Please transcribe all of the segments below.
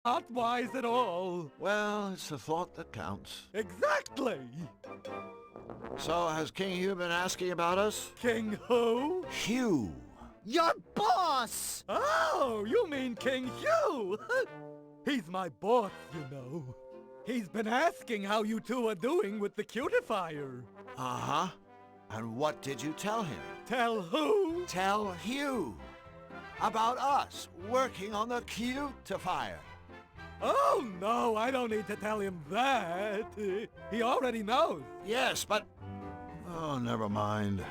not wise at all. Well, it's the thought that counts. Exactly. So, has King Hugh been asking about us? King who? Hugh. Your boss! Oh, you mean King Hugh? He's my boss, you know. He's been asking how you two are doing with the cutifier. Uh-huh. And what did you tell him? Tell who? Tell Hugh. About us working on the cutifier. Oh, no, I don't need to tell him that. He already knows. Yes, but... Oh, never mind.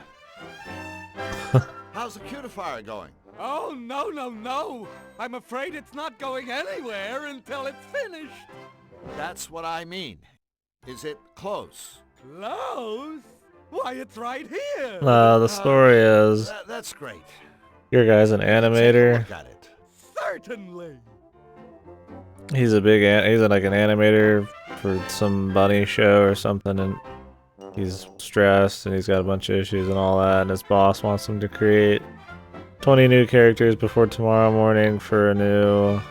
How's the cutifier going? Oh, no. I'm afraid it's not going anywhere until it's finished. That's what I mean. Is it close? Close? Why, it's right here. The story is That's great. your guy's an Take a animator. look at it. Certainly. He's like an animator for some bunny show or something, and he's stressed and he's got a bunch of issues and all that, and his boss wants him to create 20 new characters before tomorrow morning for a new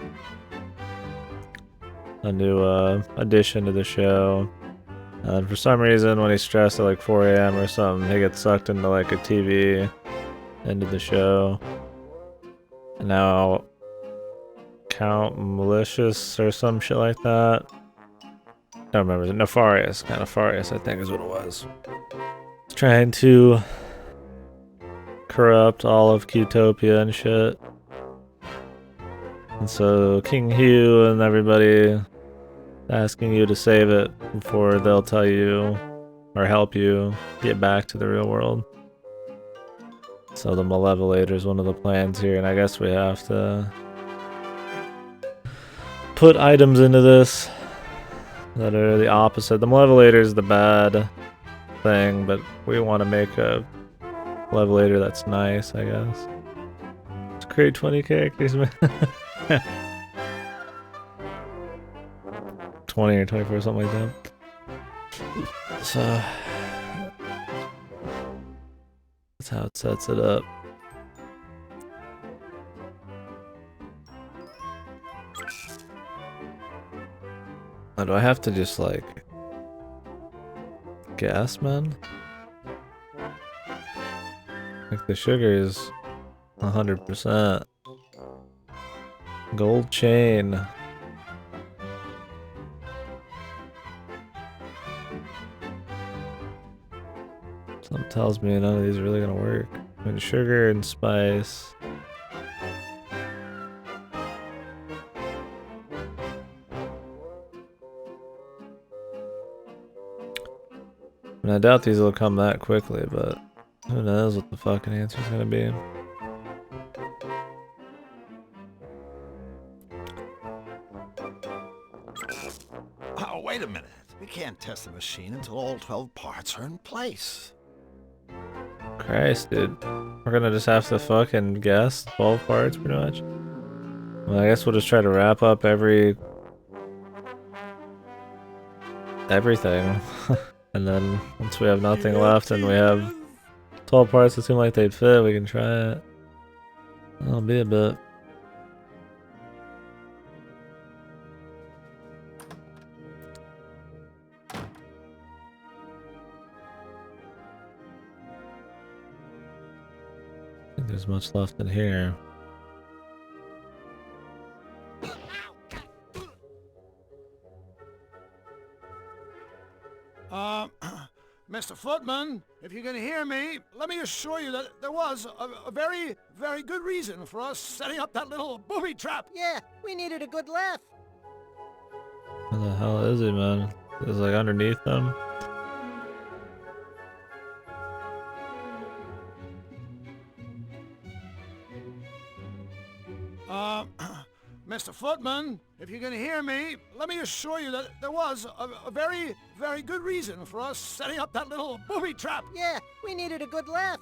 addition to the show. And for some reason, when he's stressed at like 4 a.m. or something, he gets sucked into like a TV into the show. And now Count Malicious or some shit like that. I don't remember. Nefarious. Kind of Nefarious, I think is what it was. Trying to corrupt all of Qtopia and shit. And so King Hugh and everybody asking you to save it before they'll tell you or help you get back to the real world. So the Malevolator is one of the plans here, and I guess we have to put items into this that are the opposite. The Malevolator is the bad thing, but we want to make a Malevolator that's nice, I guess. Let's create 20 characters, man. 20 or 24, something like that. So that's how it sets it up. Now, do I have to just like guess, man? Like the sugar is 100%. Gold chain. Something tells me none of these are really gonna work. I mean, sugar and spice. I mean, I doubt these will come that quickly, but who knows what the fucking answer's gonna be. Oh, wait a minute. We can't test the machine until all 12 parts are in place. Christ, dude. We're gonna just have to fucking guess 12 parts, pretty much. Well, I guess we'll just try to wrap up everything. And then once we have nothing left and we have 12 parts that seem like they'd fit, we can try it. That'll be a bit. I think there's much left in here. Mr. Footman, if you can hear me, let me assure you that there was a very, very good reason for us setting up that little booby trap. Yeah, we needed a good laugh. Where the hell is he, man? Is it like underneath them? Mr. Footman, if you can hear me, let me assure you that there was a very, very good reason for us setting up that little booby trap. Yeah, we needed a good laugh.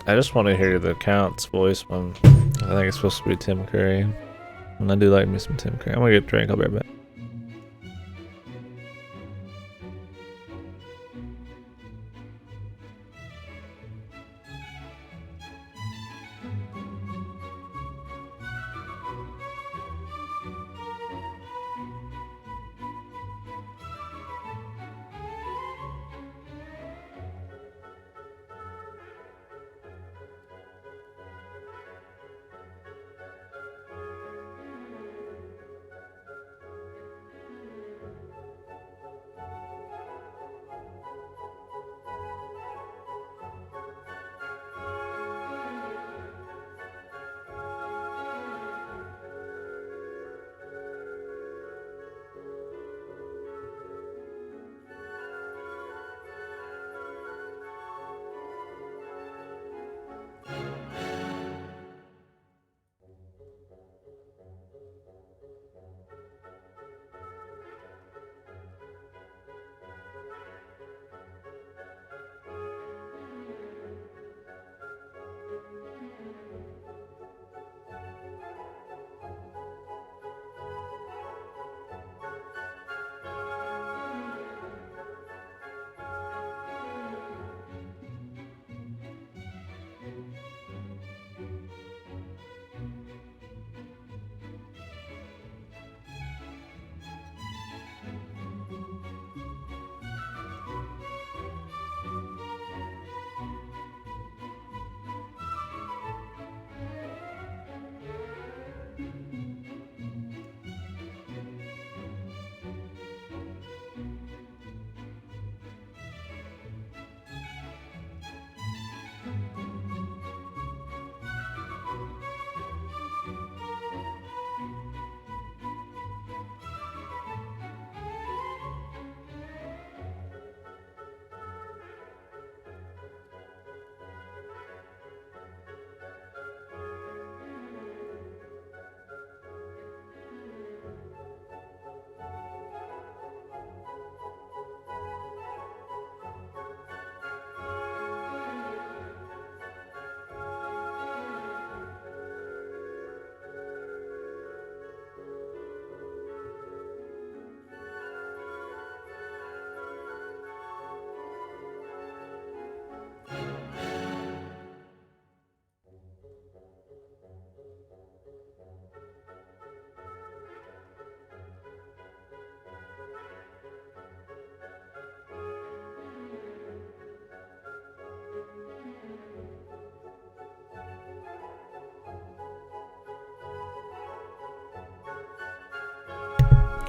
I just want to hear the Count's voice one. I think it's supposed to be Tim Curry. And I do like me some Tim Curry. I'm gonna get a drink, I'll be right back.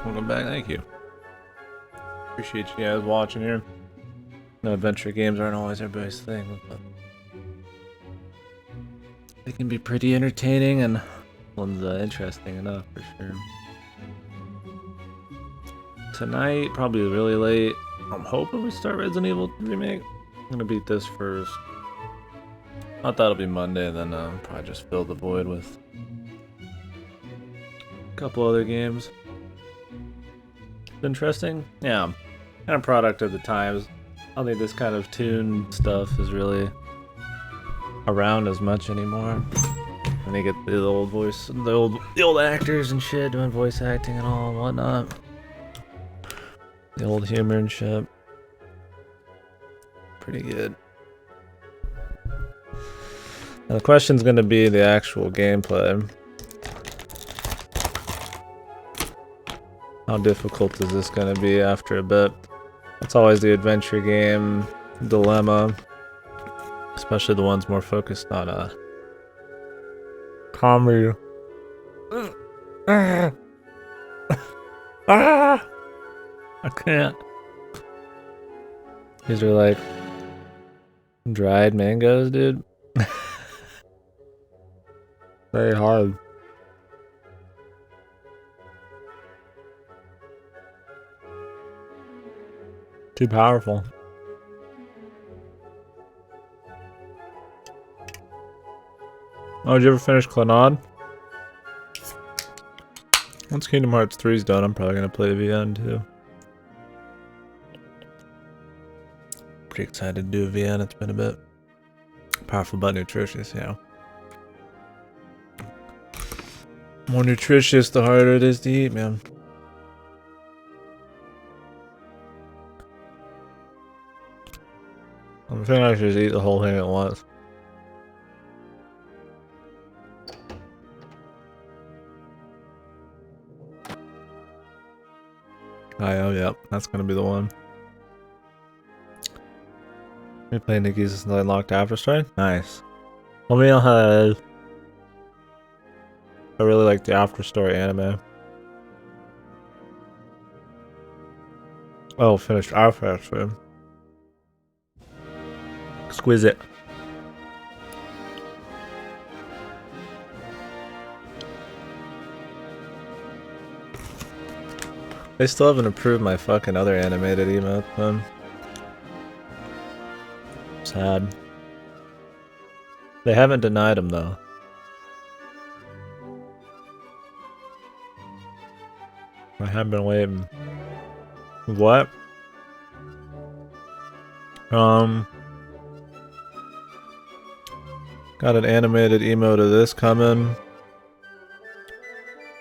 Welcome back. Thank you. Appreciate you guys watching here. No, adventure games aren't always everybody's thing, but they can be pretty entertaining and one's interesting enough for sure. Tonight, probably really late. I'm hoping we start Resident Evil Remake. I'm gonna beat this first. I thought that'll be Monday, then probably just fill the void with a couple other games. Interesting? Yeah. Kind of product of the times. I don't think this kind of tune stuff is really around as much anymore. And they get the old voice, the old actors and shit doing voice acting and all and whatnot. The old humor and shit. Pretty good. Now the question's gonna be the actual gameplay. How difficult is this gonna be after a bit? That's always the adventure game dilemma. Especially the ones more focused on comedy. I can't. These are like dried mangoes, dude. Very hard. Too powerful. Oh, did you ever finish Clannad? Once Kingdom Hearts 3's done, I'm probably gonna play VN too. Pretty excited to do a VN, it's been a bit. Powerful but nutritious, you know. More nutritious, the harder it is to eat, man. I'm thinking I should just eat the whole thing at once. Oh, yep, that's gonna be the one. We play Nikki's Unlocked After Story? Nice. Well, me, I really like the After Story anime. Oh, finished After Story. Exquisite. They still haven't approved my fucking other animated emote, man. Sad. They haven't denied him though. I have been waiting. What? Got an animated emote of this coming.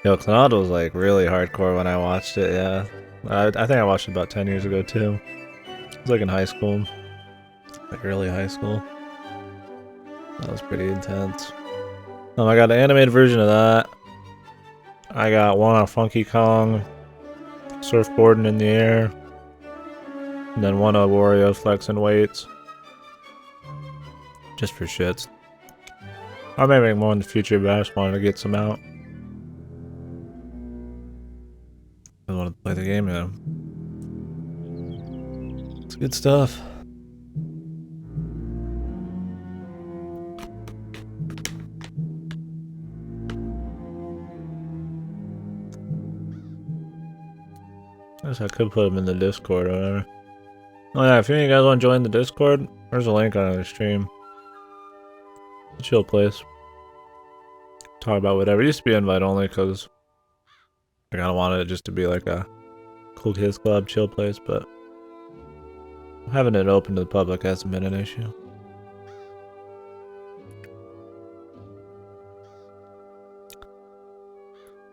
Yo, Clannad was like really hardcore when I watched it, yeah. I think I watched it about 10 years ago too. It was like in high school. Like early high school. That was pretty intense. I got an animated version of that. I got one on Funky Kong, surfboarding in the air. And then one of Wario flexing weights. Just for shits. I may make more in the future, but I just wanted to get some out. I wanted to play the game, yeah. It's good stuff. I guess I could put them in the Discord or whatever. Oh yeah, if any of you guys want to join the Discord, there's a link on the stream. It's a chill place. Talk about whatever. It used to be invite only because I kind of wanted it just to be like a cool kids club chill place, but having it open to the public hasn't been an issue.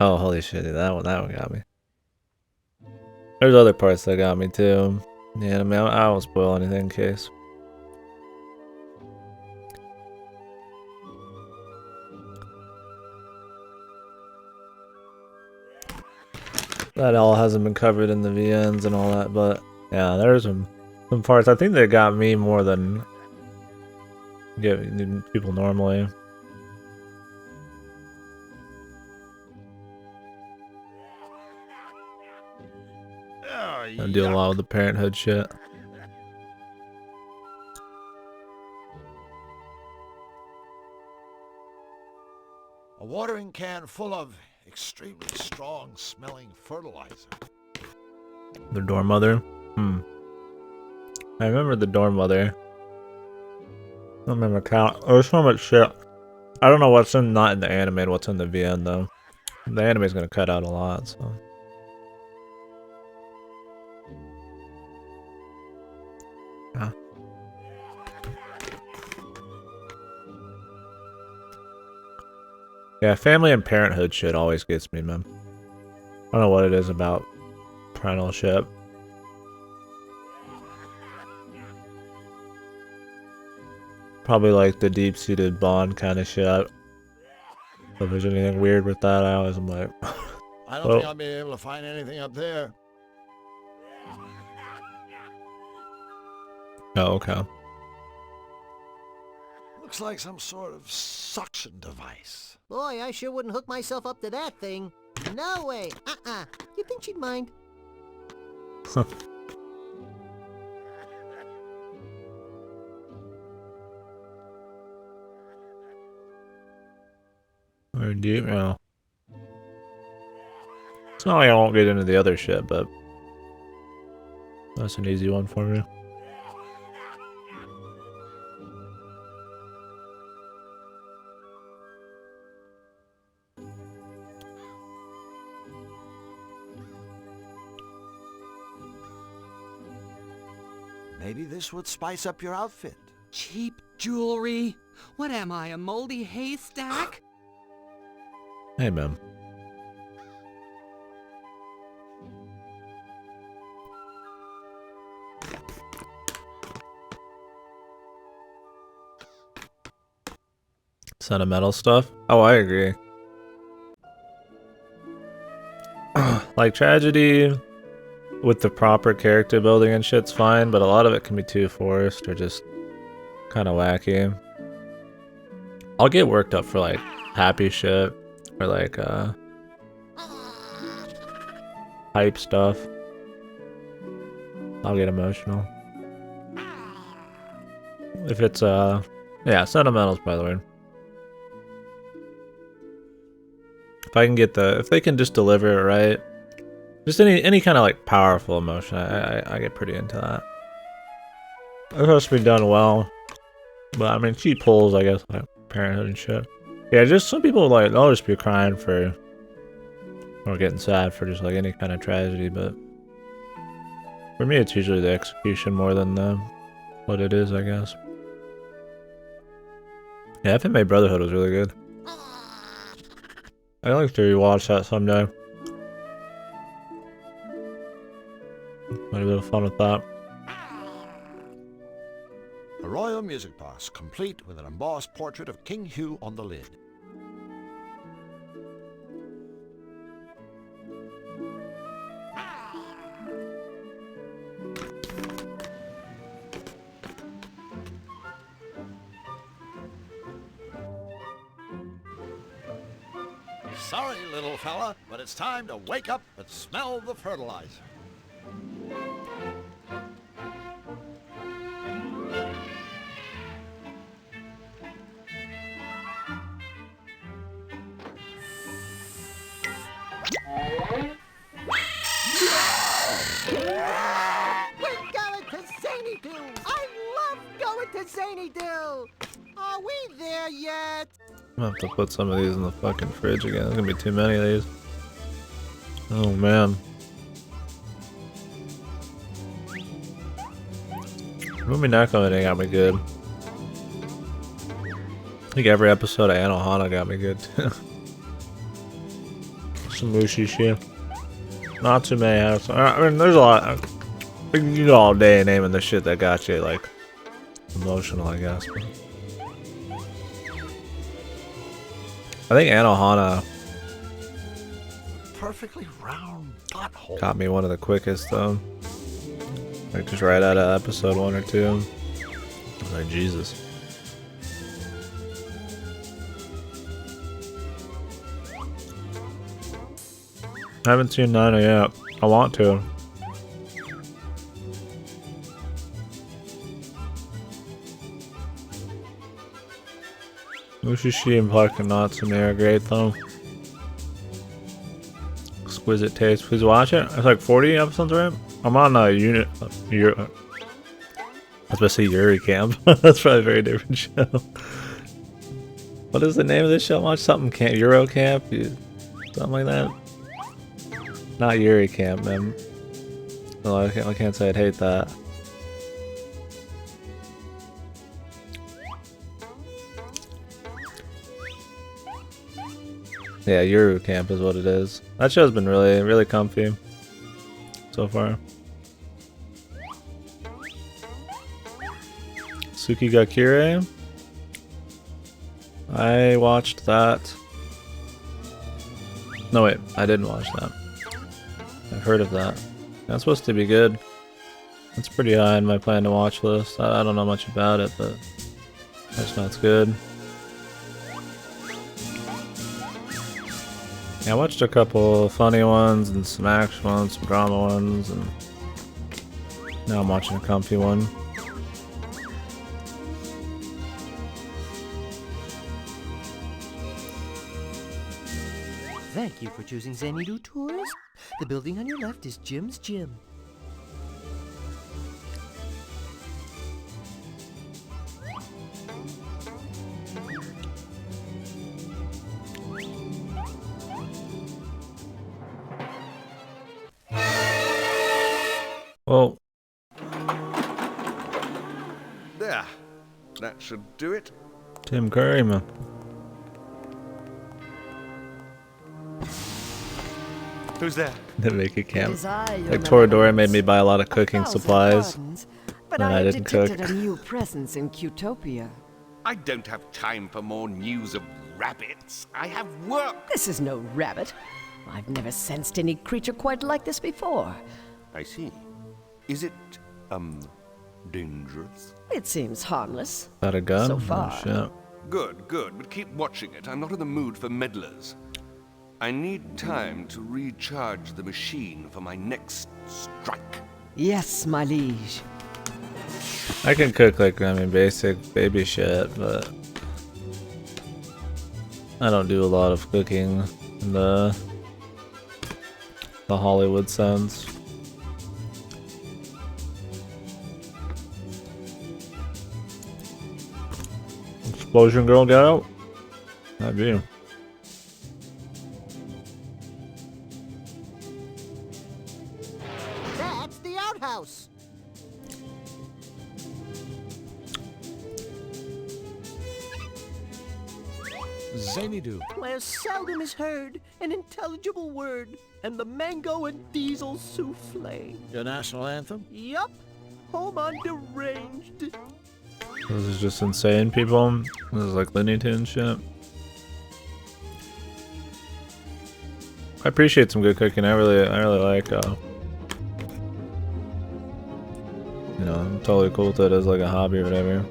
Oh, holy shit, that one got me. There's other parts that got me too. Yeah, I mean, I won't spoil anything in case. That all hasn't been covered in the VNs and all that, but yeah, there's some parts I think that got me more than get people normally. I deal a lot with the parenthood shit. A watering can full of extremely strong smelling fertilizer. The dorm mother? I remember the dorm mother. I don't remember count. There's so much shit. I don't know what's not in the anime and what's in the VN though. The anime's gonna cut out a lot, so. Yeah. Yeah, family and parenthood shit always gets me, man. I don't know what it is about parental shit. Probably like the deep-seated bond kind of shit. If there's anything weird with that, I always am like, I don't think I'll be able to find anything up there. oh, okay. Looks like some sort of suction device. Boy, I sure wouldn't hook myself up to that thing. No way. You think she'd mind? Very deep, yeah. It's not like I won't get into the other shit, but that's an easy one for me. Maybe this would spice up your outfit. Cheap jewelry? What am I, a moldy haystack? Hey, man. Sentimental stuff? Oh, I agree. Like tragedy with the proper character building and shit's fine, but a lot of it can be too forced or just kind of wacky. I'll get worked up for like happy shit or like hype stuff. I'll get emotional. If it's yeah, sentimental's by the way. If I can get if they can just deliver it right, just any kind of like powerful emotion, I get pretty into that. It has to be done well, but I mean, she pulls, I guess, like parenthood and shit. Yeah, just some people like they'll just be crying for or getting sad for just like any kind of tragedy, but for me, it's usually the execution more than what it is, I guess. Yeah, FMA Brotherhood was really good. I'd like to rewatch that someday. Might have a little fun with that. A royal music box, complete with an embossed portrait of King Hugh on the lid. Sorry, little fella, but it's time to wake up and smell the fertilizer. We're going to Zany-Doo! I love going to Zany-Doo! Are we there yet? I'm gonna have to put some of these in the fucking fridge again. There's gonna be too many of these. Oh man. Movie Neko, they got me good. I think every episode of Anohana got me good too. Some Mushi shit. Not too many have. I mean, there's a lot. You can go all day naming the shit that got you like emotional, I guess. But I think Anohana Perfectly round butthole. got me one of the quickest though. Like just right out of episode 1 or 2. I was like, Jesus. I haven't seen Nana yet. I want to. Mushishi and Parking Natsume are great though. Exquisite taste. Please watch it. It's like 40 episodes, right? I'm on a unit. I was about to say Yuri Camp. That's probably a very different show. What is the name of this show? Watch something camp. Euro Camp? Something like that. Not Yuri Camp, man. No, I can't say I'd hate that. Yeah, Euro Camp is what it is. That show's been really, really comfy so far. Tsukigakure. I watched that. No wait, I didn't watch that. I've heard of that. That's supposed to be good. It's pretty high in my plan to watch list. I don't know much about it, but I just know it's good. Yeah, I watched a couple funny ones and some action ones, some drama ones, and now I'm watching a comfy one. Thank you for choosing Xanadu Tours. The building on your left is Jim's Gym. Well, There. That should do it. Tim Curry, man. Who's there? They make it camp. It is I, your Like Toradora malevolence. made me buy a lot of cooking 1,000 supplies. pardons, but and I I have didn't detected cook. a new presence in Qtopia. I don't have time for more news of rabbits. I have work. This is no rabbit. I've never sensed any creature quite like this before. I see. Is it, dangerous? It seems harmless. Is that a gun? So Oh, far. shit. Good, good, but keep watching it. I'm not in the mood for meddlers. I need time to recharge the machine for my next strike. Yes, my liege. I can cook like, I mean, basic baby shit, but I don't do a lot of cooking in the Hollywood sense. Explosion girl, get out. That'd be. That's the outhouse. Xanadu. Where seldom is heard an intelligible word, and the mango and diesel souffle. Your national anthem? Yup. Home on deranged. This is just insane, people. This is like Looney Tunes shit. I appreciate some good cooking. I really like. You know, I'm totally cool with it as like a hobby or whatever.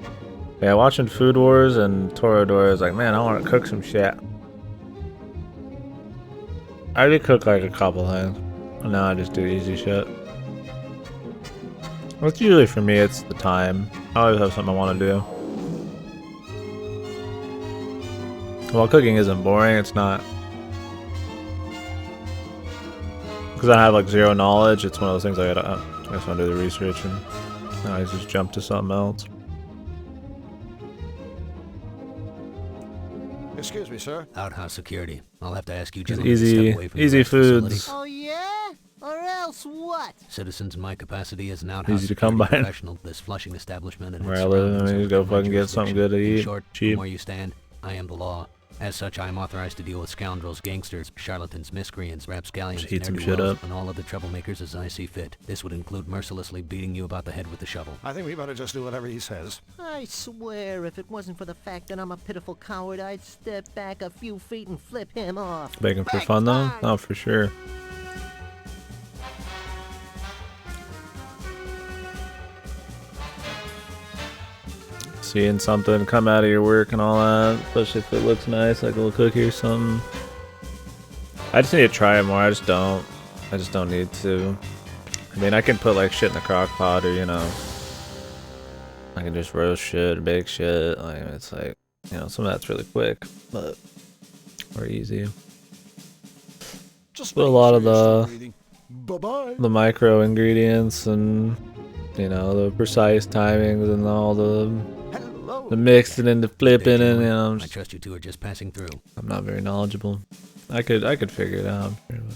Yeah, watching Food Wars and Toradora is like, man, I want to cook some shit. I already cook like a couple things. And now I just do easy shit. It's usually for me, it's the time. I always have something I want to do. While cooking isn't boring, it's not. Because I have like zero knowledge, it's one of those things I just want to do the research and I just jump to something else. Excuse me, sir. Outhouse security. I'll have to ask you It's gentlemen to step away from the easy rest facility. foods. Oh yeah? Or else what? Citizens in my capacity as an outhouse Easy to come security by. professional, this flushing establishment and Where its I live, surroundings I mean, are you go within my fucking get something good to jurisdiction. In eat, short, cheap. from where you stand, I am the law. As such, I am authorized to deal with scoundrels, gangsters, charlatans, miscreants, rapscallions, Just heat some shit ne'er-do-wells, up. and all other troublemakers as I see fit. This would include mercilessly beating you about the head with the shovel. I think we better just do whatever he says. I swear, if it wasn't for the fact that I'm a pitiful coward, I'd step back a few feet and flip him off. Bacon for Big fun though? time. Oh, for sure. Seeing something come out of your work and all that, especially if it looks nice, like a little cookie or something. I just need to try it more. I just don't need to. I mean, I can put like shit in the crock pot, or you know, I can just roast shit, bake shit. Like it's like You know, some of that's really quick, but or easy. Just But a making lot sure of you're still the breathing. Bye-bye. the micro ingredients and you know the precise timings and all the Hello. mixing and the Good day, flipping and you gentlemen. know I trust you two are just passing through. I'm not very knowledgeable. I could figure it out. I'm sure, but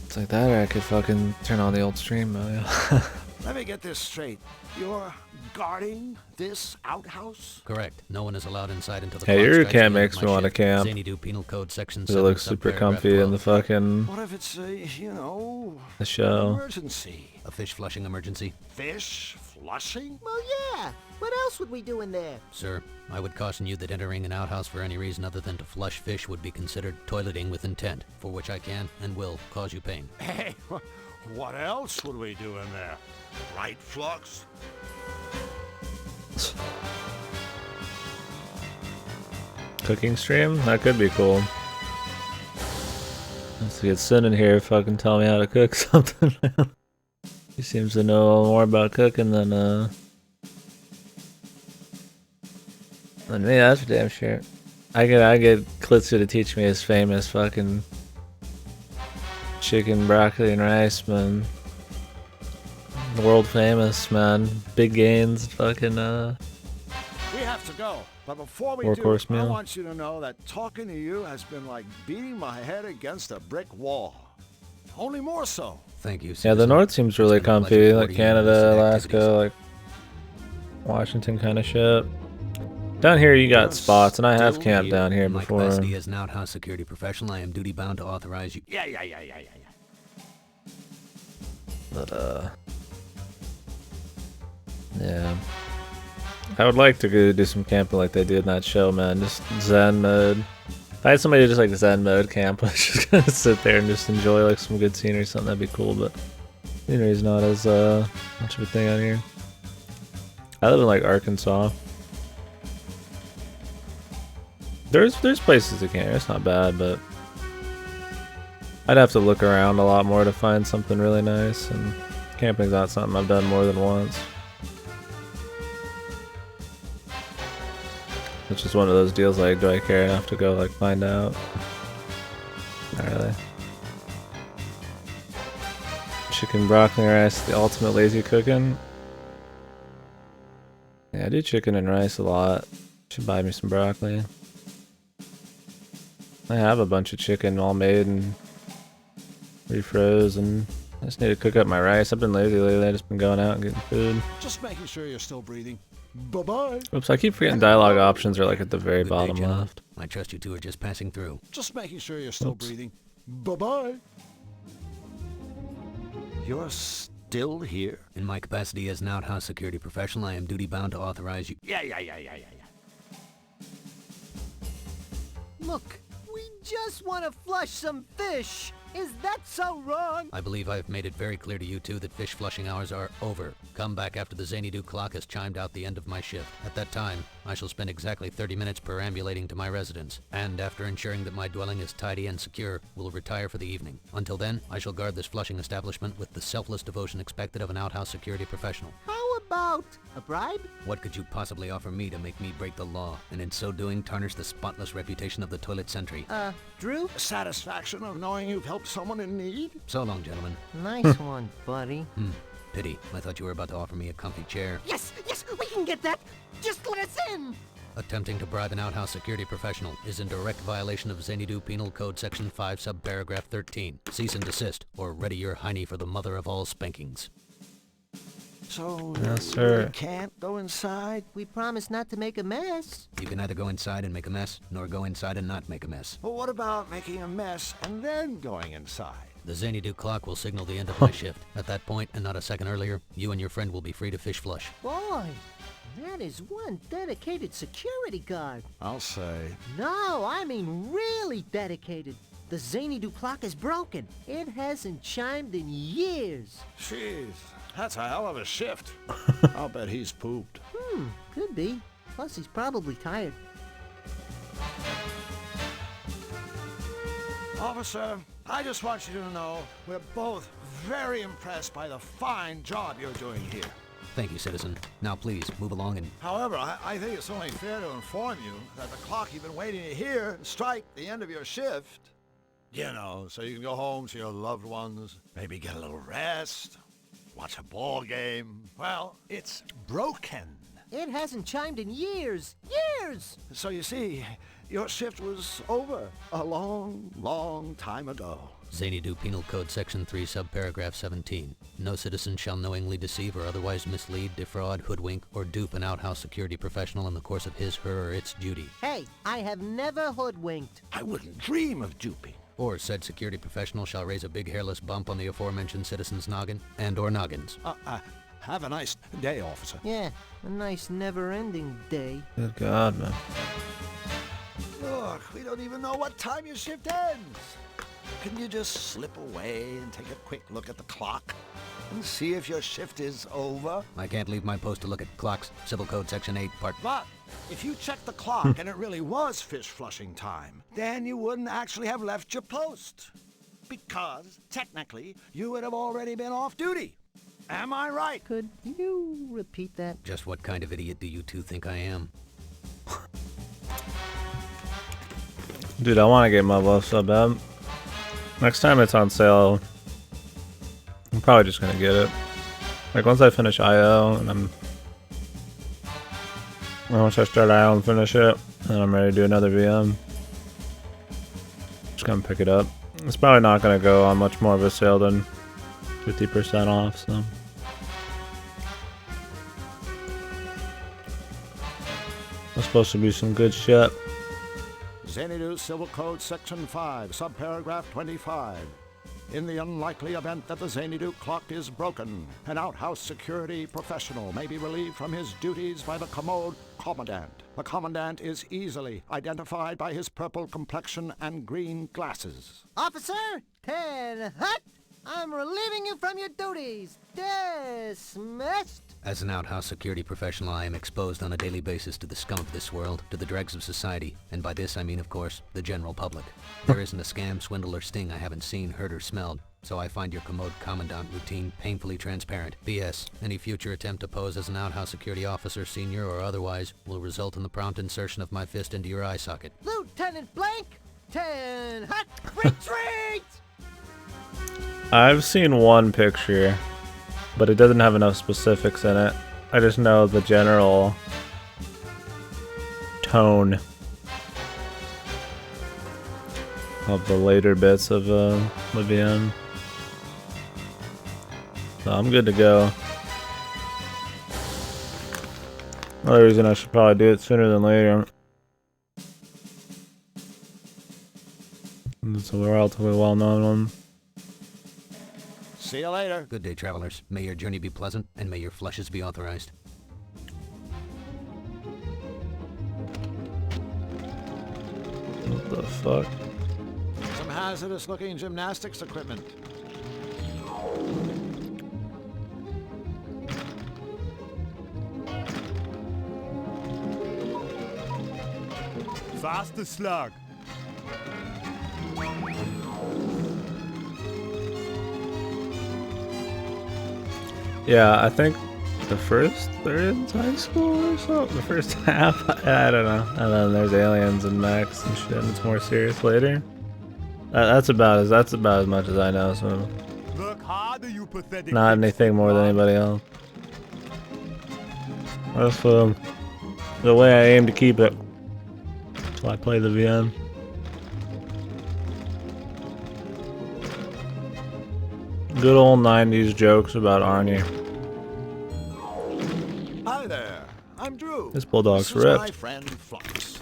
it's like that, or I could fucking turn on the old stream. Oh yeah. Let me get this straight. You're guarding this outhouse? Correct. No one is allowed inside until the Hey, clock your strikes the camp end of makes my me want to shift. camp. Xanadu Penal Code Section 'Cause 7, it looks super subparagraph comfy 12. in the fucking What if it's a, you know, the show. emergency? A fish flushing emergency. Fish flushing? Well, yeah. What else would we do in there? Sir, I would caution you that entering an outhouse for any reason other than to flush fish would be considered toileting with intent, for which I can and will cause you pain. Hey, what else would we do in there? Right, Flux? Cooking stream? That could be cool. Let's get Sin in here fucking tell me how to cook something. He seems to know more about cooking than me, that's for damn sure. I get Klitzer to teach me his famous fucking chicken, broccoli, and rice, man. World famous, man. Big gains, fucking We have to go. But before we Workhorse do, I meal. want you to know that talking to you has been like beating my head against a brick wall. Only more so. Thank you, yeah. The citizen. North seems really It's been a pleasure comfy, like forwarding you Canada, illicit Alaska, activities. like Washington kind of shit. Down here you got You're spots, and I have still camped here. down here In my before. capacity as an outhouse security professional, I am duty bound to authorize you. Yeah. But yeah. I would like to go do some camping like they did in that show, man. Just Zen mode. If I had somebody just like Zen mode camp, I was just gonna sit there and just enjoy like some good scenery or something, that'd be cool, but scenery's not as much of a thing out here. I live in like Arkansas. There's places to camp, it's not bad, but I'd have to look around a lot more to find something really nice, and camping's not something I've done more than once. It's just one of those deals like, do I care enough to go like find out? Not really. Chicken, broccoli, rice, the ultimate lazy cooking. Yeah, I do chicken and rice a lot. Should buy me some broccoli. I have a bunch of chicken all made and refroze, and I just need to cook up my rice. I've been lazy lately, I've just been going out and getting food. Just making sure you're still breathing. Bye-bye. Oops, I keep forgetting dialogue options are like at the very Good day, bottom gentlemen. left. I trust you two are just passing through. Just making sure you're still Oops. breathing. Bye-bye. You're still here? In my capacity as an outhouse security professional, I am duty bound to authorize you. Yeah. Look, we just want to flush some fish. Is that so wrong? I believe I've made it very clear to you two that fish flushing hours are over. Come back after the Xanadu clock has chimed out the end of my shift. At that time, I shall spend exactly 30 minutes perambulating to my residence, and after ensuring that my dwelling is tidy and secure, will retire for the evening. Until then, I shall guard this flushing establishment with the selfless devotion expected of an outhouse security professional. How about a bribe? What could you possibly offer me to make me break the law, and in so doing tarnish the spotless reputation of the toilet sentry? Drew? Satisfaction of knowing you've helped someone in need? So long, gentlemen. Nice one, buddy. Pity. I thought you were about to offer me a comfy chair. Yes, we can get that. Just let us in. Attempting to bribe an outhouse security professional is in direct violation of Xanadu Penal Code Section 5, subparagraph 13. Cease and desist, or ready your hiney for the mother of all spankings. So, Yes, you sir. really can't go inside? We promise not to make a mess. You can neither go inside and make a mess, nor go inside and not make a mess. Well, what about making a mess and then going inside? The Xanadu clock will signal the end of my shift. At that point, and not a second earlier, you and your friend will be free to fish flush. Boy, that is one dedicated security guard. I'll say. No, I mean really dedicated. The Xanadu clock is broken. It hasn't chimed in years. Jeez, that's a hell of a shift. I'll bet he's pooped. Could be. Plus, he's probably tired. Officer, I just want you to know we're both very impressed by the fine job you're doing here. Thank you, citizen. Now please, move along and... However, I think it's only fair to inform you that the clock you've been waiting to hear strike the end of your shift. You know, so you can go home to your loved ones, maybe get a little rest, watch a ball game. Well, it's broken. It hasn't chimed in years. Years! So you see, your shift was over a long, long time ago. Xanadu Penal Code Section 3, subparagraph 17. No citizen shall knowingly deceive or otherwise mislead, defraud, hoodwink, or dupe an outhouse security professional in the course of his, her, or its duty. Hey, I have never hoodwinked. I wouldn't dream of duping. Or said security professional shall raise a big hairless bump on the aforementioned citizen's noggin and or noggins. Have a nice day, officer. Yeah, a nice never-ending day. Good God, man. Look, we don't even know what time your shift ends. Can you just slip away and take a quick look at the clock and see if your shift is over? I can't leave my post to look at clocks. Civil Code Section 8, Part... But if you checked the clock and it really was fish flushing time, then you wouldn't actually have left your post. Because, technically, you would have already been off duty. Am I right? Could you repeat that? Just what kind of idiot do you two think I am? Dude, I want to get Mobile so bad. Next time it's on sale, I'm probably just gonna get it. Like once I finish IO and once I start IO and finish it, and I'm ready to do another VM, just gonna pick it up. It's probably not gonna go on much more of a sale than 50% off, so. That's supposed to be some good shit. Xanadu Civil Code Section 5, subparagraph 25. In the unlikely event that the Xanadu clock is broken, an outhouse security professional may be relieved from his duties by the commode commandant. The commandant is easily identified by his purple complexion and green glasses. Officer, 10 hut! I'm relieving you from your duties. Dismissed. As an outhouse security professional, I am exposed on a daily basis to the scum of this world, to the dregs of society, and by this I mean, of course, the general public. There isn't a scam, swindle, or sting I haven't seen, heard, or smelled, so I find your commode commandant routine painfully transparent. P.S. Any future attempt to pose as an outhouse security officer, senior or otherwise, will result in the prompt insertion of my fist into your eye socket. Lieutenant Blank, 10 hut, retreat! I've seen one picture, but it doesn't have enough specifics in it. I just know the general tone of the later bits of Livian. So I'm good to go. Another reason I should probably do it sooner than later. It's a relatively well-known one. See you later. Good day, travelers. May your journey be pleasant, and may your flushes be authorized. What the fuck? Some hazardous-looking gymnastics equipment. Faster slug. Yeah, I think the first third in high school or something. The first half, I don't know. And then there's aliens and mechs and shit. And it's more serious later. That's about as much as I know. So Work harder, you pathetic. not anything more than anybody else. That's the way I aim to keep it. Until I play the VM. Good old 90s jokes about Arnie. Hi there. I'm Drew. This bulldog's This is my ripped. friend Flux.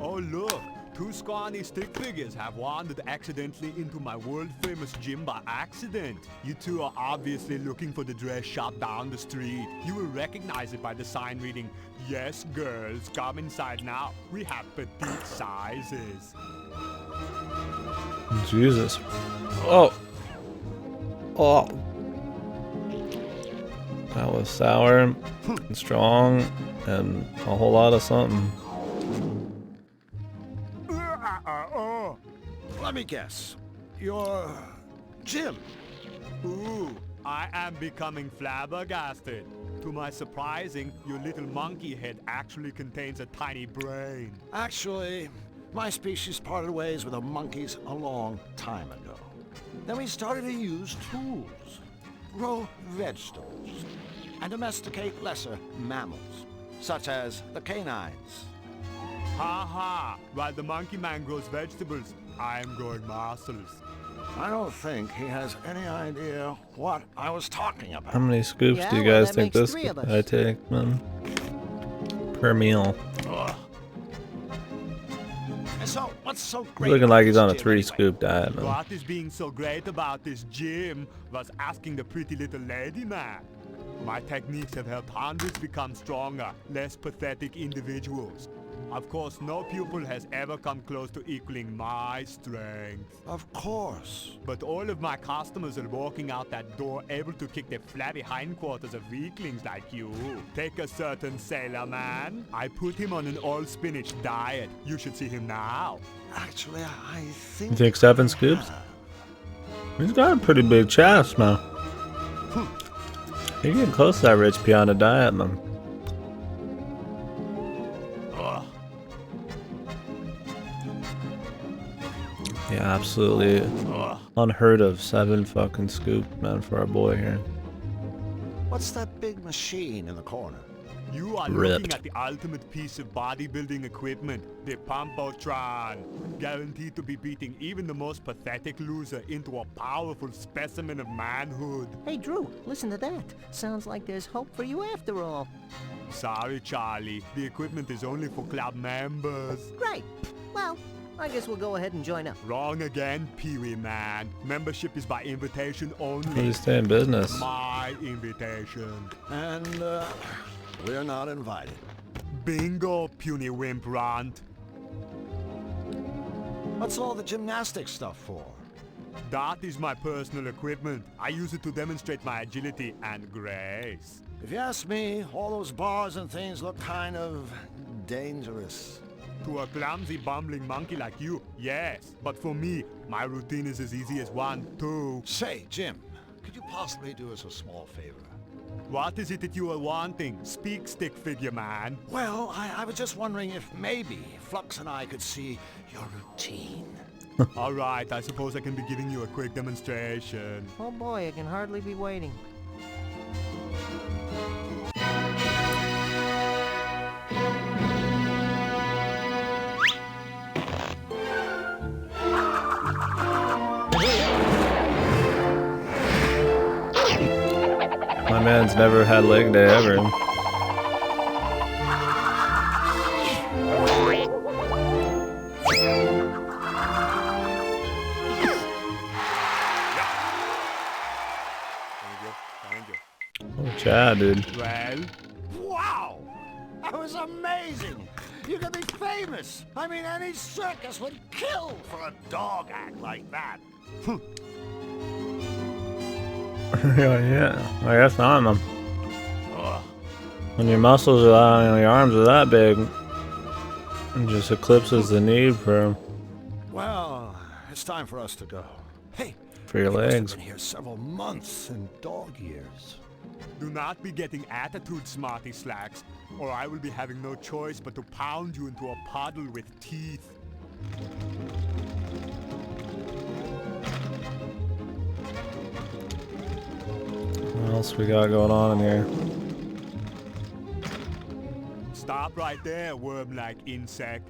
Oh look, two scrawny stick figures have wandered accidentally into my world-famous gym by accident. You two are obviously looking for the dress shop down the street. You will recognize it by the sign reading, "Yes, girls, come inside now. We have petite sizes." Jesus. Oh. Oh. That was sour and strong and a whole lot of something. Let me guess. You're Jim. Ooh, I am becoming flabbergasted. To my surprising, your little monkey head actually contains a tiny brain. Actually, my species parted ways with the monkeys a long time ago. Then we started to use tools, grow vegetables, and domesticate lesser mammals, such as the canines. Ha ha! While the monkey man grows vegetables, I'm growing muscles. I don't think he has any idea what I was talking about. How many scoops Yeah, do you well, guys that think makes this 3 of us. I take, man? Per meal. Ugh. And so, what's so He's great? looking about like he's this on a gym 3-scoop diet, man. What is being so great about this gym was asking the pretty little lady man. My techniques have helped hundreds become stronger, less pathetic individuals. Of course, no pupil has ever come close to equaling my strength. Of course. But all of my customers are walking out that door able to kick the flabby hindquarters of weaklings like you. Take a certain sailor man. I put him on an all-spinach diet. You should see him now. Actually, I think... You think 7 scoops? He's got a pretty big chest, man. You're getting close to that rich piano diet, man. Yeah, absolutely unheard of 7 fucking scoop, man, for our boy here. What's that big machine in the corner? You are Ripped. looking at the ultimate piece of bodybuilding equipment, the Pumpotron. Guaranteed to be beating even the most pathetic loser into a powerful specimen of manhood. Hey, Drew, listen to that. Sounds like there's hope for you after all. Sorry, Charlie. The equipment is only for club members. Great. Well, I guess we'll go ahead and join up. Wrong again, Pee-wee man. Membership is by invitation only. Please stay in business. My invitation. And, we're not invited. Bingo, puny wimp runt. What's all the gymnastics stuff for? That is my personal equipment. I use it to demonstrate my agility and grace. If you ask me, all those bars and things look kind of dangerous. To a clumsy, bumbling monkey like you, yes. But for me, my routine is as easy as 1, 2. Say, Jim, could you possibly do us a small favor? What is it that you are wanting? Speak, stick figure man. Well, I was just wondering if maybe Flux and I could see your routine. All right, I suppose I can be giving you a quick demonstration. Oh boy, I can hardly be waiting. My man's never had leg day ever. Thank you. Oh, Chad, dude. Well, Wow! That was amazing! You could be famous! I mean, any circus would kill for a dog act like that. Yeah, I guess not, man. When your muscles are that, your arms are that big, it just eclipses the need for Well, it's time for us to go. Hey, your we must have legs. been here several months in dog years. do not be getting attitude, smarty slacks, or I will be having no choice but to pound you into a puddle with teeth. What else we got going on in here? Stop right there, worm-like insect.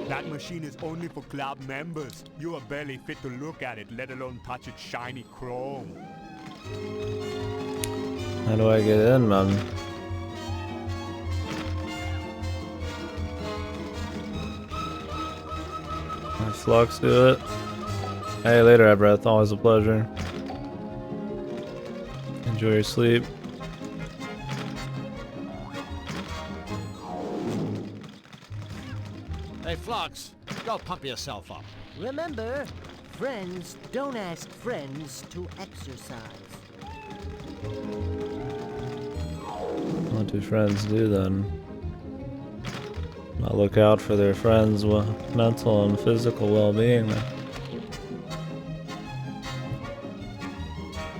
That machine is only for club members. You are barely fit to look at it, let alone touch its shiny chrome. How do I get in, man? Let Flux do it. Hey, later, Everett. Always a pleasure. Enjoy your sleep. Hey, Flux, go pump yourself up. Remember, friends don't ask friends to exercise. What do friends do then? Not look out for their friends' mental and physical well-being.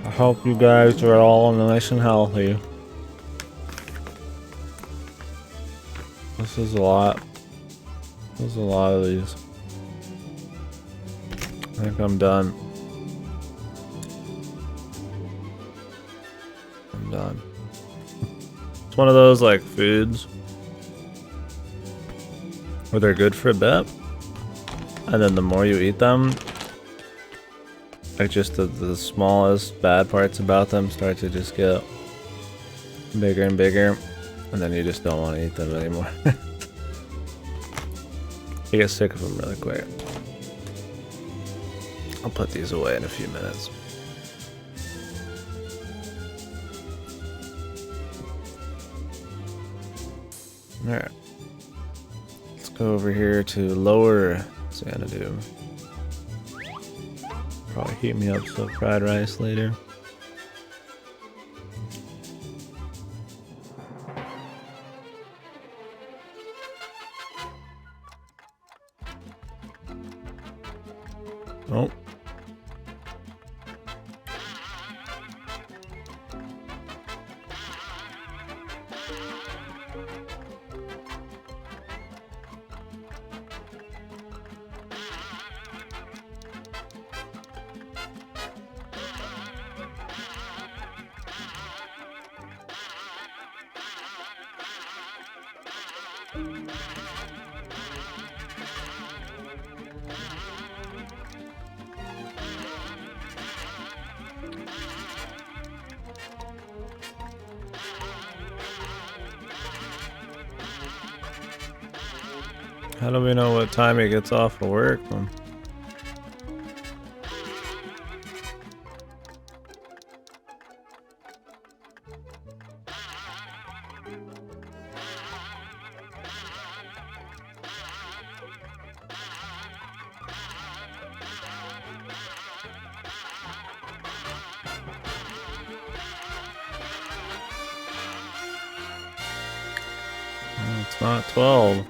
I hope you guys are all nice and healthy. This is a lot. There's a lot of these. I think I'm done. I'm done. It's one of those like foods where they're good for a bit, and then the more you eat them, like just the smallest bad parts about them start to just get bigger and bigger, and then you just don't want to eat them anymore. You get sick of them really quick. I'll put these away in a few minutes. Alright. Let's go over here to Lower Xanadu. Probably heat me up some fried rice later. Oh. How do we know what time he gets off of work? It's not 12.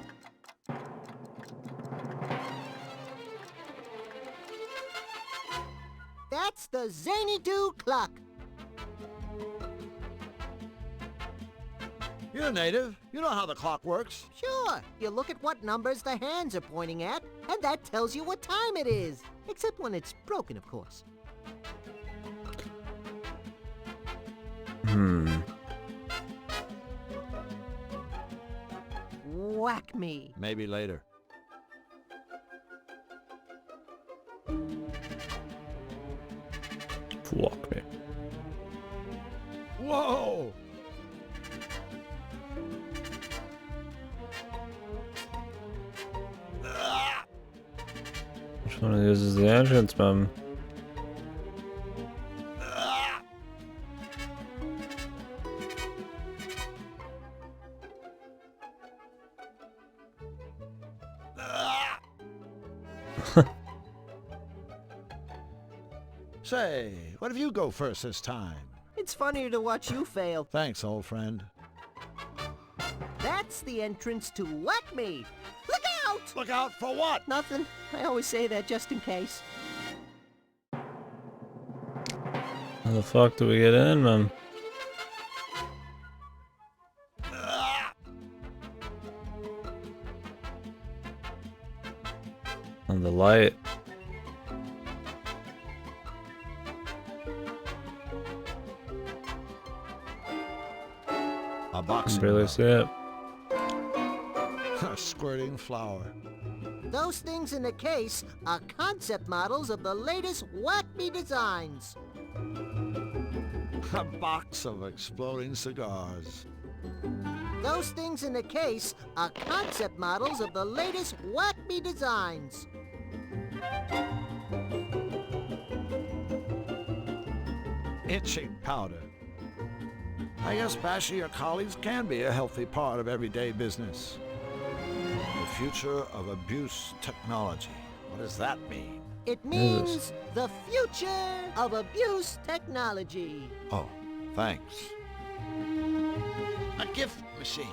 That's the Xanadu clock. You're a native. You know how the clock works. Sure, you look at what numbers the hands are pointing at, and that tells you what time it is. Except when it's broken, of course. Whack me. Maybe later. Fuck me. Whoa! Which one of these is the entrance, man? Say, what if you go first this time? It's funnier to watch you fail. Thanks, old friend. That's the entrance to Whack Me. Look out! Look out for what? Nothing. I always say that just in case. How the fuck do we get in, man? On the light. A I box. can barely see it. A squirting flower. Those things in the case are concept models of the latest Whack Me designs. A box of exploding cigars. Those things in the case are concept models of the latest Whack Me designs. Itching powder. I guess bashing your colleagues can be a healthy part of everyday business. The future of abuse technology. What does that mean? It means the future of abuse technology. Oh, thanks. A gift machine.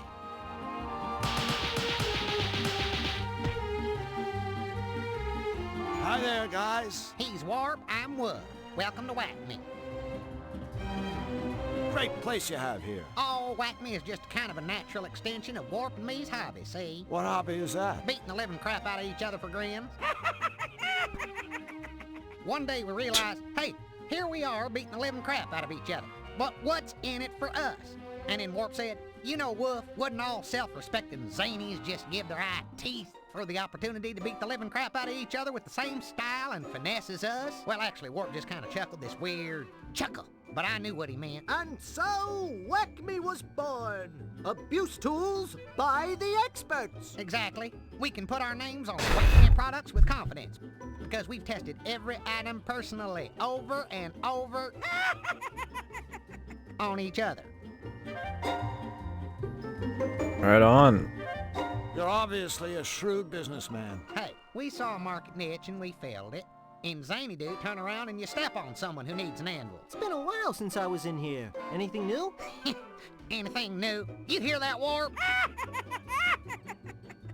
Hi there, guys. He's Warp, I'm Wood. Welcome to Whack Me. great place you have here. Oh, Whack Me is just kind of a natural extension of Warp and me's hobby, see? What hobby is that? Beating the living crap out of each other for grins. One day we realized, hey, here we are beating the living crap out of each other. But what's in it for us? And then Warp said, you know, Wolf, wouldn't all self-respecting zanies just give their eye teeth for the opportunity to beat the living crap out of each other with the same style and finesse as us? Well, actually, Warp just kind of chuckled this weird chuckle, but I knew what he meant. And so, Whack Me was born. Abuse tools by the experts. Exactly. We can put our names on Whack Me products with confidence because we've tested every item personally over and over on each other. Right on. You're obviously a shrewd businessman. Hey, we saw a market niche and we filled it. In Zany Do, turn around and you step on someone who needs an anvil. It's been a while since I was in here. Anything new? Anything new? You hear that, Warp?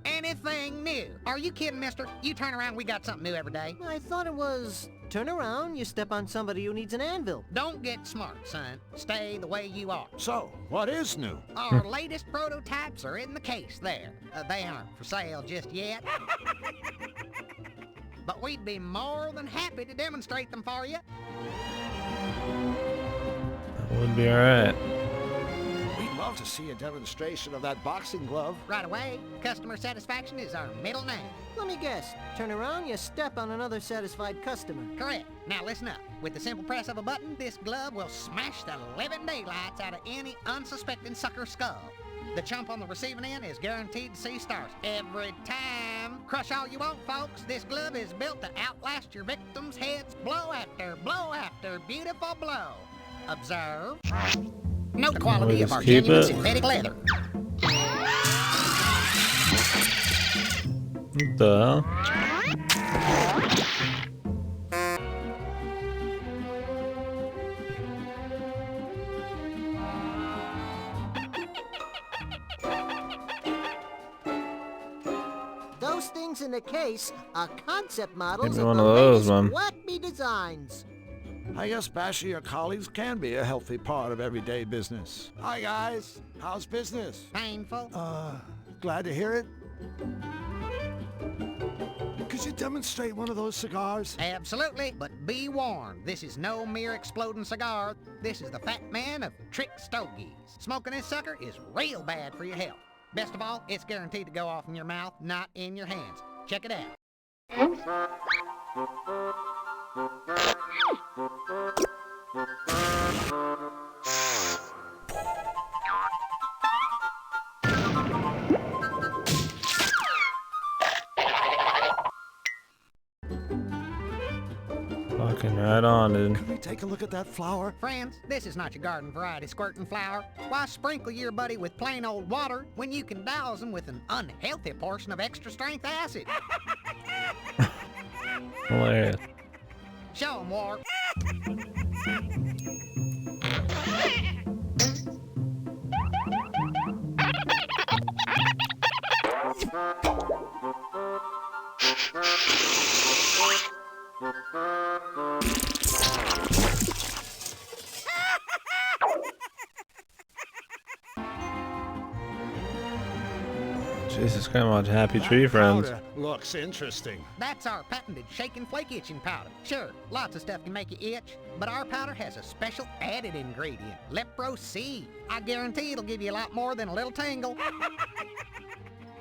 Anything new? Are you kidding, mister? You turn around, we got something new every day. I thought it was turn around, you step on somebody who needs an anvil. Don't get smart, son. Stay the way you are. So, what is new? Our latest prototypes are in the case there. They aren't for sale just yet. But we'd be more than happy to demonstrate them for you. That would be alright. We'd love to see a demonstration of that boxing glove. Right away, customer satisfaction is our middle name. Let me guess. Turn around, you step on another satisfied customer. Correct. Now listen up. With the simple press of a button, this glove will smash the living daylights out of any unsuspecting sucker skull. The chump on the receiving end is guaranteed to see stars every time. Crush all you want, folks. This glove is built to outlast your victims' heads blow after beautiful blow. Observe. Note the quality of our keep genuine it. synthetic leather. What the hell? Those things in the case are concept models Give me of one the of those, latest man. Whack Me designs. I guess bashing your colleagues can be a healthy part of everyday business. Hi, guys. How's business? Painful. Glad to hear it. Could you demonstrate one of those cigars? Absolutely, but be warned, this is no mere exploding cigar. This is the fat man of trick stogies. Smoking this sucker is real bad for your health. Best of all, it's guaranteed to go off in your mouth, not in your hands. Check it out. Fucking right on, dude. Can we take a look at that flower? Friends, this is not your garden variety squirting flower. Why sprinkle your buddy with plain old water when you can douse him with an unhealthy portion of extra strength acid? Hilarious. Show him, Warp. Jesus, kind of a happy tree, friends. Powder looks interesting. That's our patented shake and flake itching powder. Sure, lots of stuff can make you itch, but our powder has a special added ingredient, Lepro C. I guarantee it'll give you a lot more than a little tingle.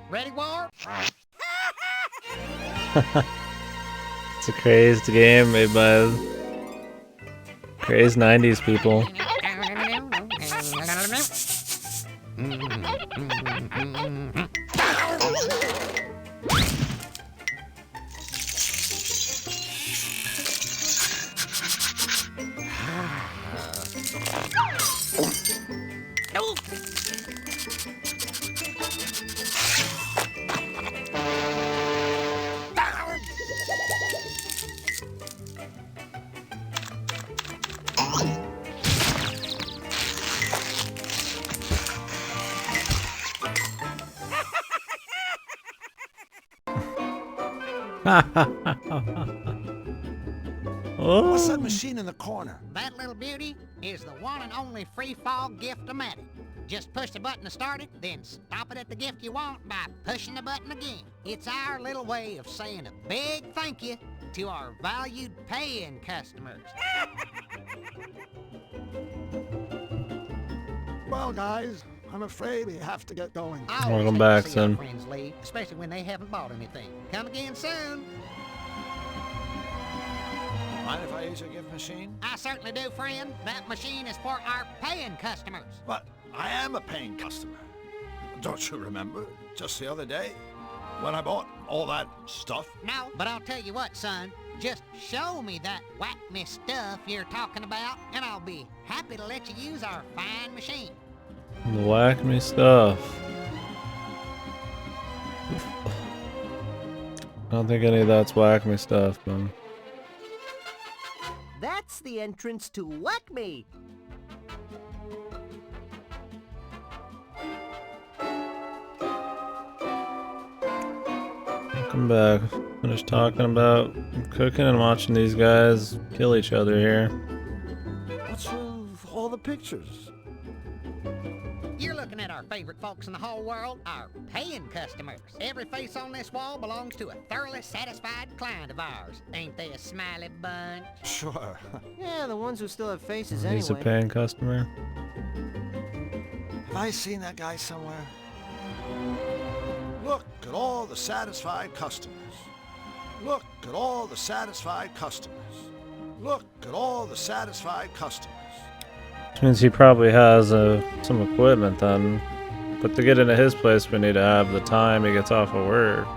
Ready, Warp? It's a crazed game made by crazed 90s people. Oh. What's that machine in the corner? That little beauty is the one and only free-fall gift-o-matic. Just push the button to start it, then stop it at the gift you want by pushing the button again. It's our little way of saying a big thank you to our valued paying customers. Well, guys, I'm afraid we have to get going. I always Welcome hate back, to see our son. friends leave, especially when they haven't bought anything. Come again soon. Mind if I use your gift machine? I certainly do, friend. That machine is for our paying customers. But I am a paying customer. Don't you remember? Just the other day, when I bought all that stuff? No, but I'll tell you what, son. Just show me that whack-me stuff you're talking about, and I'll be happy to let you use our fine machine. Whack me stuff. I don't think any of that's whack me stuff, man. That's the entrance to Whack Me. Welcome back. Finished talking about cooking and watching these guys kill each other here. What's with all the pictures? You're looking at our favorite folks in the whole world, our paying customers. Every face on this wall belongs to a thoroughly satisfied client of ours. Ain't they a smiley bunch? Sure. Yeah, the ones who still have faces He's a anyway. paying customer. Have I seen that guy somewhere? Look at all the satisfied customers. Look at all the satisfied customers. Look at all the satisfied customers. Which means he probably has some equipment then. But to get into his place, we need to have the time he gets off of work.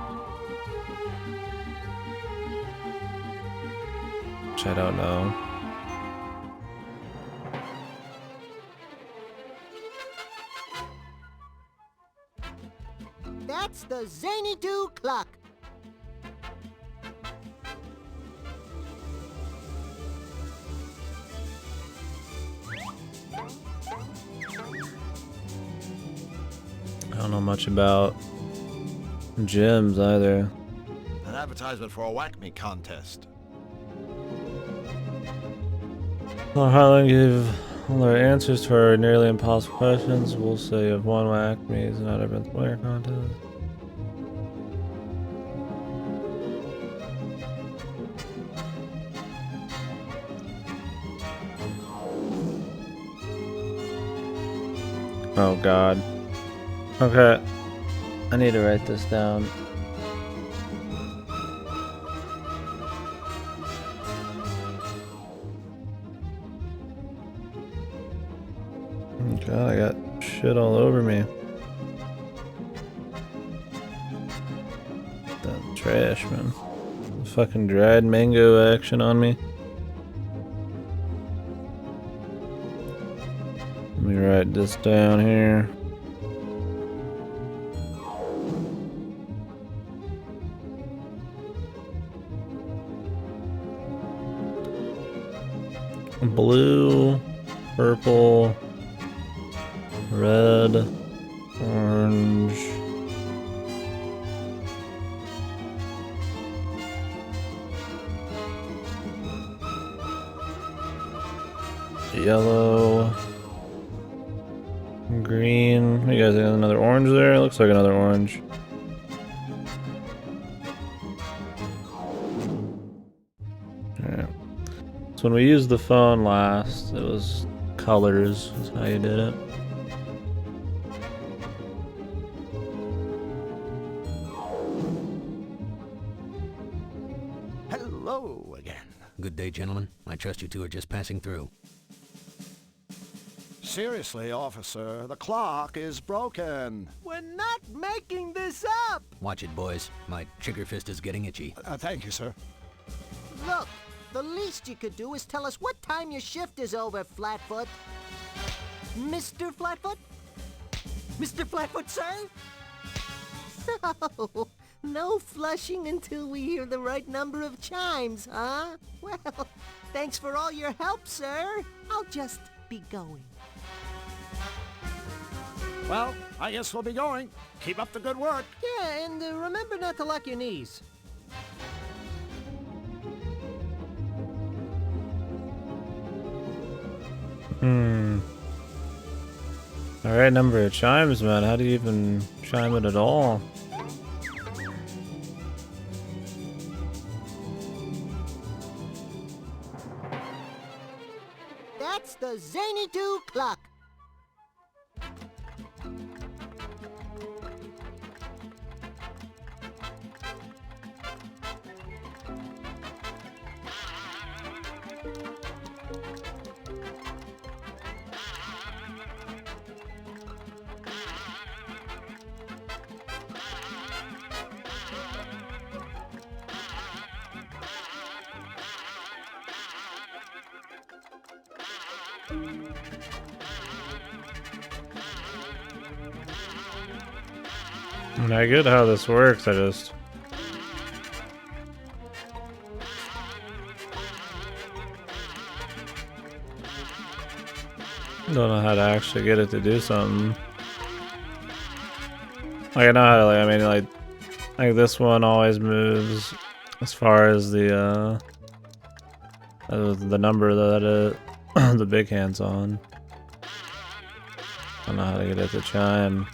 Which I don't know. That's the Zany Do clock. I don't know much about gyms either. An advertisement for a Whack Me contest. Well, Harlan gave all our answers to our nearly impossible questions. We'll say if one whack me is not ever player contest. Oh God. Okay. I need to write this down. God, I got shit all over me. That trash, man. Fucking dried mango action on me. Let me write this down here. Blue, purple, red, orange, yellow, green. You guys got another orange there? Looks like another orange. Alright. So when we used the phone last, it was colors is how you did it. Hello again. Good day, gentlemen. I trust you two are just passing through. Seriously, officer, the clock is broken. We're not making this up. Watch it, boys. My trigger fist is getting itchy. Thank you, sir. Look, the least you could do is tell us what time your shift is over, Flatfoot. Mr. Flatfoot? Mr. Flatfoot, sir? So, no flushing until we hear the right number of chimes, huh? Well, thanks for all your help, sir. I'll just be going. Well, I guess we'll be going. Keep up the good work. Yeah, and remember not to lock your knees. Alright, number of chimes, man. How do you even chime it at all? That's the Zany-Doo clock. I get how this works, I just... don't know how to actually get it to do something. Like, I know how to, like, I mean, like this one always moves as far as the number that it, the big hand's on. I don't know how to get it to chime.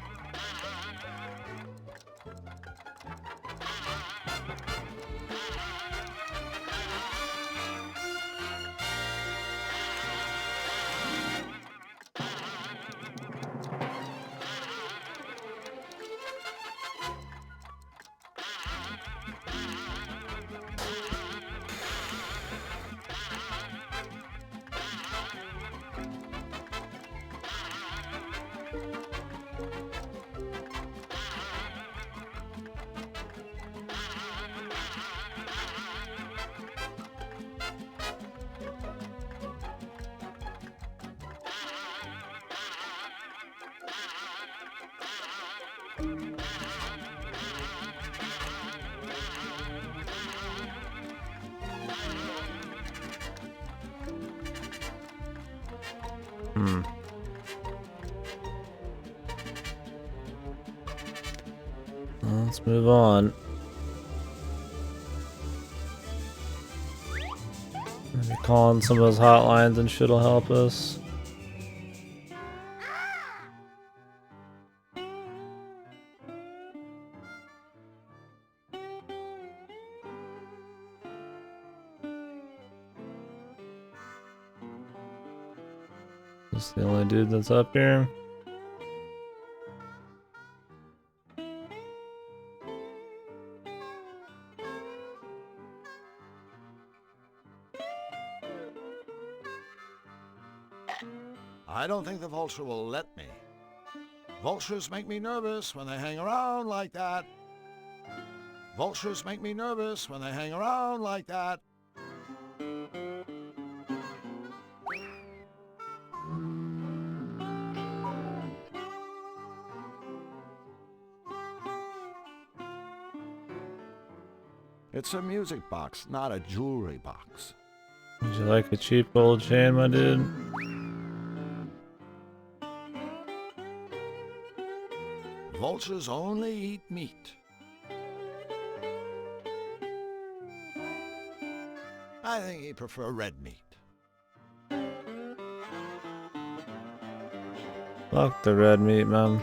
Let's move on. Maybe calling some of those hotlines and shit'll help us. This the only dude that's up here. I don't think the vulture will let me. Vultures make me nervous when they hang around like that. Vultures make me nervous when they hang around like that. It's a music box, not a jewelry box. Would you like a cheap gold chain, my dude? Vultures only eat meat. I think he'd prefer red meat. Fuck the red meat, man.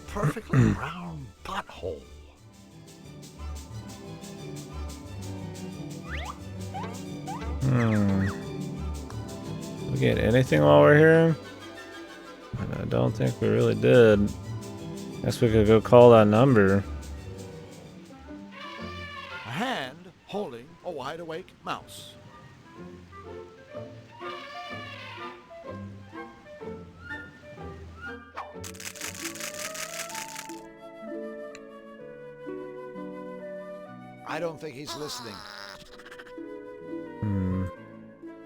Perfectly round butthole. Did we get anything while we're here? I don't think we really did. Guess we could go call that number. A hand holding a wide-awake mouse. I don't think he's listening.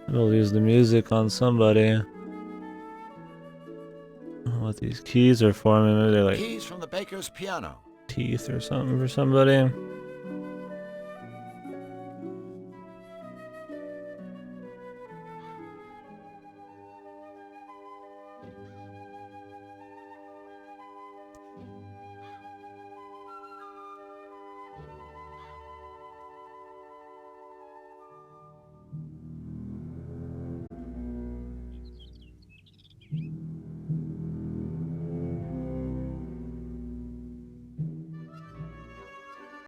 We'll use the music on somebody. I don't know what these keys are for. Maybe they're like Keys from the baker's piano. teeth or something for somebody.